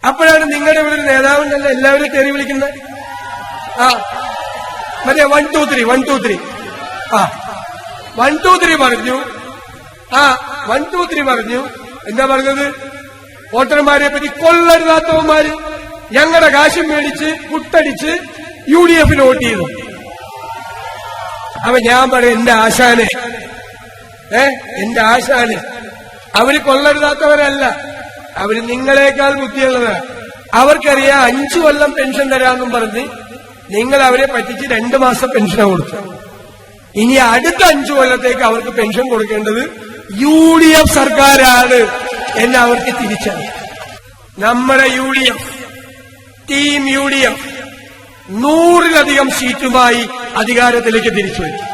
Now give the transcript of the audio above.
അപ്പോഴാണ് നിങ്ങളുടെ ഇവിടെ ഒരു നേതാവുണ്ടല്ലോ എല്ലാവരും തെറി വിളിക്കുന്നത്. ആ മറ്റേ 1 2 3 1 2 3 ആ 1 2 3 പറഞ്ഞു. ആ 1 2 3 പറഞ്ഞു. എന്താ പറഞ്ഞത്? വോട്ടർമാരെ പറ്റി കൊള്ളരുതാത്തവന്മാര് ഞങ്ങളുടെ കാശും മേടിച്ച് പുട്ടടിച്ച് UDF വോട്ട് ചെയ്തു. അപ്പൊ ഞാൻ പറയും എന്റെ ആശാന് എന്റെ ആശാന് അവര് കൊള്ളരുതാത്തവരല്ല, അവര് നിങ്ങളെക്കാൾ ബുദ്ധിയുള്ളവരാ. അവർക്കറിയാം 5 കൊല്ലം പെൻഷൻ തരാമെന്നും പറഞ്ഞ് നിങ്ങൾ അവരെ പറ്റിച്ച് 2 മാസം പെൻഷൻ കൊടുത്തു. ഇനി അടുത്ത 5 കൊല്ലത്തേക്ക് അവർക്ക് പെൻഷൻ കൊടുക്കേണ്ടത് UDF സർക്കാരാണ് എന്ന് അവർക്ക് തിരിച്ചറിയാം. നമ്മുടെ UDF ടീം UDF 100-ലധികം സീറ്റുമായി അധികാരത്തിലേക്ക് തിരിച്ചു വരും.